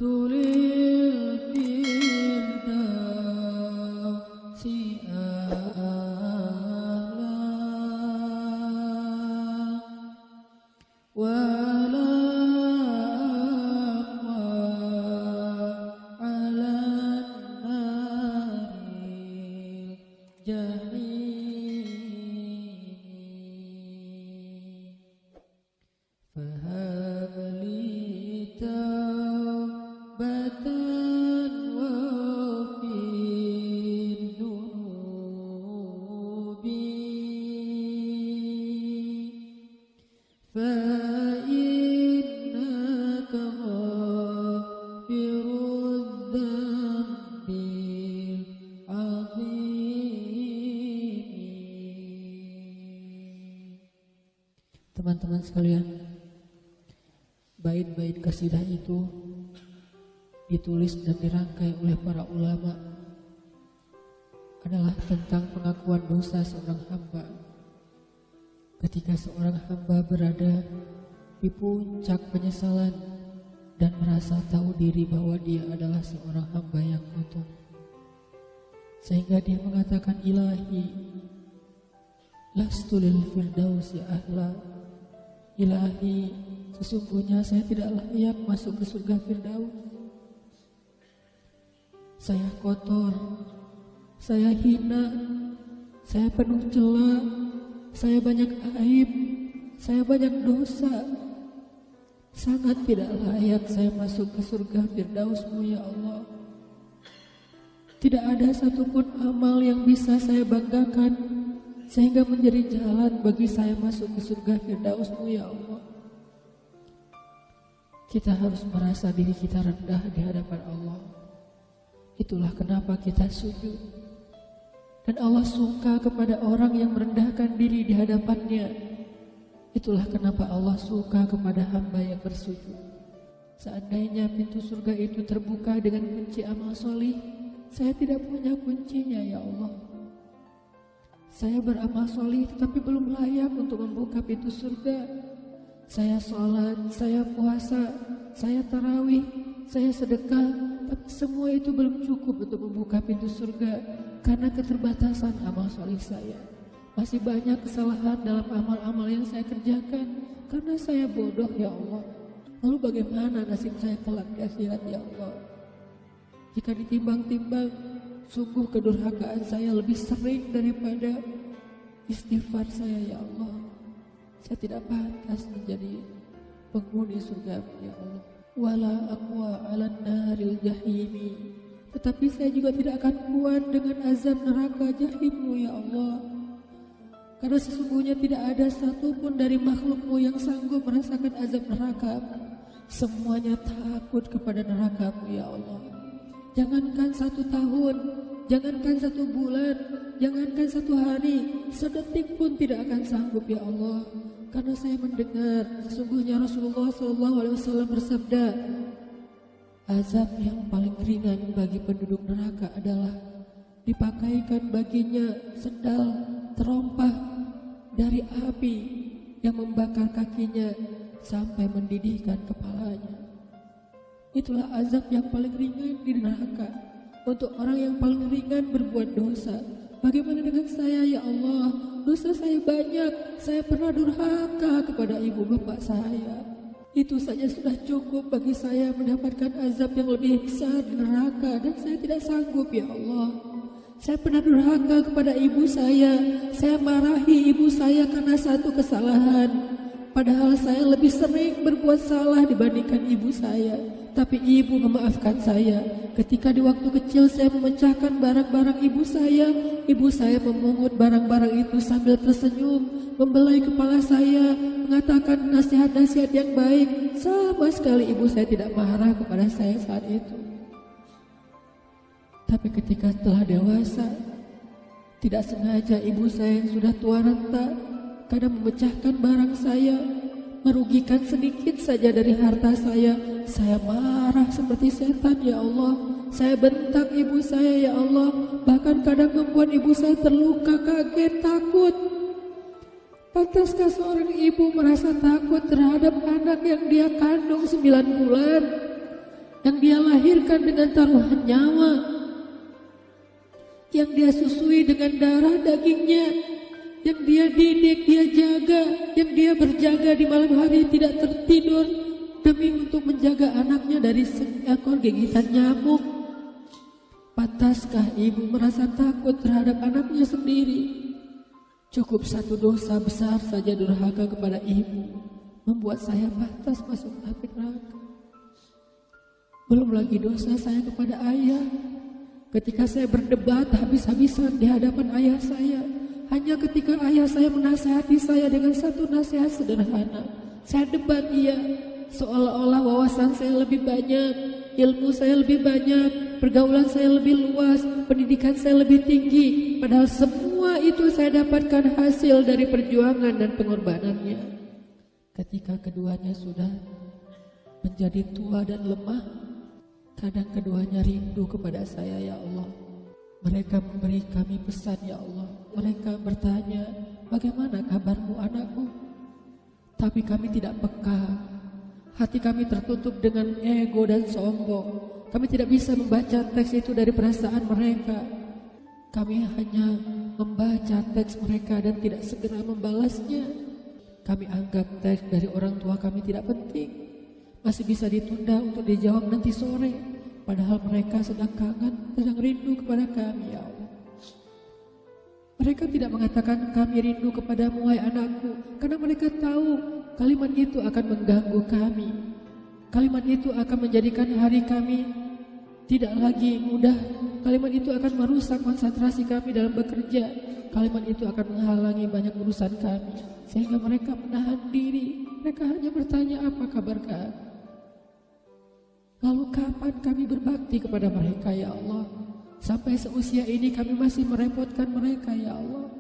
tulil firdausi a'la wala aqwa ala naril jahim fahabli taubatan wafid dunubi فإنك غافر الذنب العظيم. Teman-teman sekalian, bait-bait qasidah itu ditulis dan dirangkai oleh para ulama adalah tentang pengakuan dosa seorang hamba. Ketika seorang hamba berada di puncak penyesalan dan merasa tahu diri bahwa dia adalah seorang hamba yang kotor, sehingga dia mengatakan, Ilahi, lastu lil firdausi ahla. Ilahi, sesungguhnya saya tidak layak masuk ke surga Firdaus. Saya kotor, saya hina, saya penuh cela, saya banyak aib, saya banyak dosa. Sangat tidak layak saya masuk ke surga Firdaus-Mu ya Allah. Tidak ada satupun amal yang bisa saya banggakan sehingga menjadi jalan bagi saya masuk ke surga Firdaus-Mu ya Allah. Kita harus merasa diri kita rendah di hadapan Allah. Itulah kenapa kita sujud. Dan Allah suka kepada orang yang merendahkan diri di hadapannya. Itulah kenapa Allah suka kepada hamba yang bersujud. Seandainya pintu surga itu terbuka dengan kunci amal solih, saya tidak punya kuncinya ya Allah. Saya beramal solih tetapi belum layak untuk membuka pintu surga. Saya sholat, saya puasa, saya tarawih, saya sedekah, tapi semua itu belum cukup untuk membuka pintu surga. Karena keterbatasan amal solih saya. Masih banyak kesalahan dalam amal-amal yang saya kerjakan. Karena saya bodoh ya Allah. Lalu bagaimana nasib saya kelak di akhirat ya Allah? Jika ditimbang-timbang, sungguh kedurhakaan saya lebih sering daripada istighfar saya ya Allah. Saya tidak pantas menjadi penghuni surga ya Allah. Wala aqwa 'alan naril jahimi. Tetapi saya juga tidak akan kuat dengan azab neraka Jahim-Mu ya Allah. Karena sesungguhnya tidak ada satupun dari makhluk-Mu yang sanggup merasakan azab neraka. Semuanya takut kepada neraka-Mu ya Allah. Jangankan 1 tahun, jangankan 1 bulan, jangankan 1 hari, sedetik pun tidak akan sanggup ya Allah. Karena saya mendengar sesungguhnya Rasulullah SAW bersabda, azab yang paling ringan bagi penduduk neraka adalah dipakaikan baginya sendal terompah dari api yang membakar kakinya sampai mendidihkan kepalanya. Itulah azab yang paling ringan di neraka untuk orang yang paling ringan berbuat dosa. Bagaimana dengan saya ya Allah? Dosa saya banyak, saya pernah durhaka kepada ibu bapak saya. Itu saja sudah cukup bagi saya mendapatkan azab yang lebih besar di neraka. Dan saya tidak sanggup ya Allah. Saya pernah durhaka kepada ibu saya marahi ibu saya karena satu kesalahan. Padahal saya lebih sering berbuat salah dibandingkan ibu saya. Tapi ibu memaafkan saya. Ketika di waktu kecil saya memecahkan barang-barang ibu saya memungut barang-barang itu sambil tersenyum, membelai kepala saya, mengatakan nasihat-nasihat yang baik. Sama sekali ibu saya tidak marah kepada saya saat itu. Tapi ketika telah dewasa, tidak sengaja ibu saya yang sudah tua renta kadang memecahkan barang saya, merugikan sedikit saja dari harta saya marah seperti setan ya Allah. Saya bentak ibu saya ya Allah, bahkan kadang membuat ibu saya terluka, kaget, takut. Pantaskah seorang ibu merasa takut terhadap anak yang dia kandung 9 bulan? yang dia lahirkan dengan taruhan nyawa, yang dia susui dengan darah dagingnya, yang dia didik, dia jaga, yang dia berjaga di malam hari tidak tertidur demi untuk menjaga anaknya dari seekor gigitan nyamuk. Pantaskah ibu merasa takut terhadap anaknya sendiri? Cukup satu dosa besar saja durhaka kepada ibu membuat saya pantas masuk api neraka. Belum lagi dosa saya kepada ayah. Ketika saya berdebat habis-habisan di hadapan ayah saya, hanya ketika ayah saya menasihati saya dengan satu nasihat sederhana, saya debat ia, seolah-olah wawasan saya lebih banyak, ilmu saya lebih banyak, pergaulan saya lebih luas, pendidikan saya lebih tinggi. Padahal semua itu saya dapatkan hasil dari perjuangan dan pengorbanannya. Ketika keduanya sudah menjadi tua dan lemah, kadang keduanya rindu kepada saya, ya Allah. Mereka memberi kami pesan, ya Allah. Mereka bertanya, bagaimana kabarmu anakku? Tapi kami tidak peka. Hati kami tertutup dengan ego dan sombong. Kami tidak bisa membaca teks itu dari perasaan mereka. Kami hanya membaca teks mereka dan tidak segera membalasnya. Kami anggap teks dari orang tua kami tidak penting, masih bisa ditunda untuk dijawab nanti sore. Padahal mereka sedang kangen, sedang rindu kepada kami, ya Allah. Mereka tidak mengatakan kami rindu kepadamu, wahai anakku, karena mereka tahu kalimat itu akan mengganggu kami. Kalimat itu akan menjadikan hari kami tidak lagi mudah. Kalimat itu akan merusak konsentrasi kami dalam bekerja. Kalimat itu akan menghalangi banyak urusan kami, sehingga mereka menahan diri. Mereka hanya bertanya, apa kabar kami? Lalu kapan kami berbakti kepada mereka, ya Allah? Sampai seusia ini kami masih merepotkan mereka, ya Allah.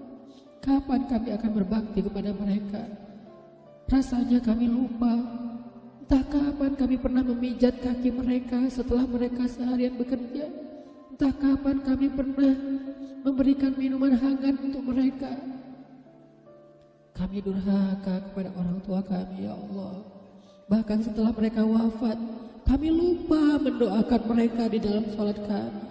Kapan kami akan berbakti kepada mereka? Rasanya kami lupa. Entah kapan kami pernah memijat kaki mereka setelah mereka seharian bekerja. Entah kapan kami pernah memberikan minuman hangat untuk mereka. Kami durhaka kepada orang tua kami, ya Allah. Bahkan setelah mereka wafat, kami lupa mendoakan mereka di dalam sholat kami.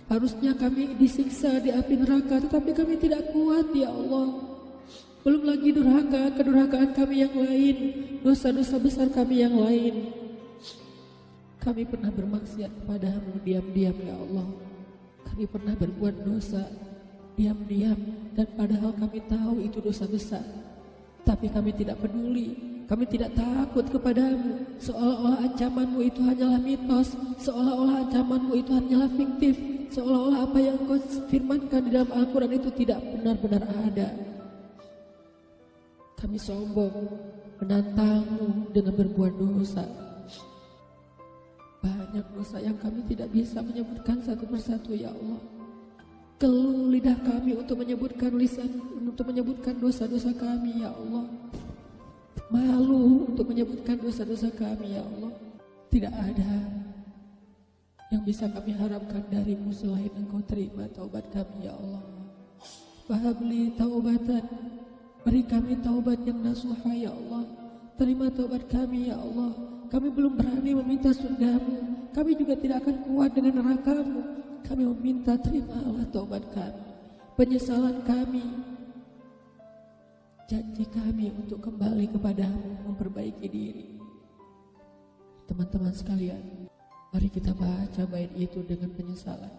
Harusnya kami disiksa di api neraka, tetapi kami tidak kuat, ya Allah. Belum lagi durhaka, kedurhakaan kami yang lain, dosa-dosa besar kami yang lain. Kami pernah bermaksiat kepadamu diam-diam, ya Allah. Kami pernah berbuat dosa diam-diam, dan padahal kami tahu itu dosa besar. Tapi kami tidak peduli, kami tidak takut kepadamu. Seolah-olah ancamanmu itu hanyalah mitos, seolah-olah ancamanmu itu hanyalah fiktif, seolah-olah apa yang kau firmankan di dalam Al-Quran itu tidak benar-benar ada. Kami sombong, menantangmu dengan berbuat dosa. Banyak dosa yang kami tidak bisa menyebutkan satu persatu, ya Allah. Keluh lidah kami untuk menyebutkan dosa-dosa kami, ya Allah. Malu untuk menyebutkan dosa-dosa kami, ya Allah. Tidak ada yang bisa kami harapkan darimu selain Engkau terima taubat kami, ya Allah. Fahabli taubatan, beri kami taubat yang nasuha, ya Allah. Terima taubat kami, ya Allah. Kami belum berani meminta surgamu. Kami juga tidak akan kuat dengan nerakamu. Kami meminta terimalah taubat kami, penyesalan kami, janji kami untuk kembali kepadamu, memperbaiki diri. Teman-teman sekalian, mari kita baca bait itu dengan penyesalan.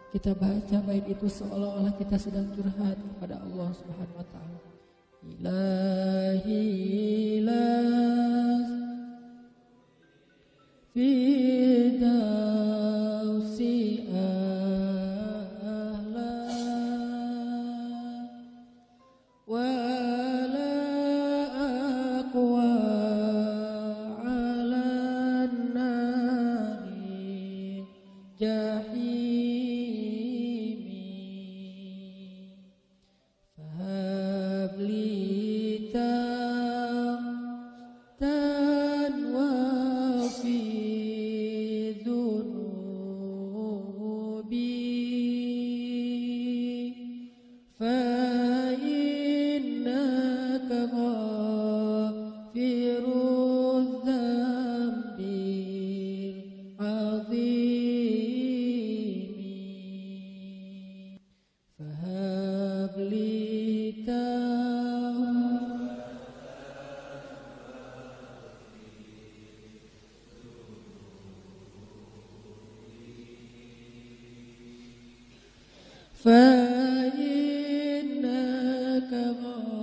Kita baca bait itu seolah-olah kita sedang curhat kepada Allah Subhanahu wa taala. Ilahi ilas Fidausi ahla wala aqwa ala nari jahimi fahabli tan wa fi غافر الذنب ابتغى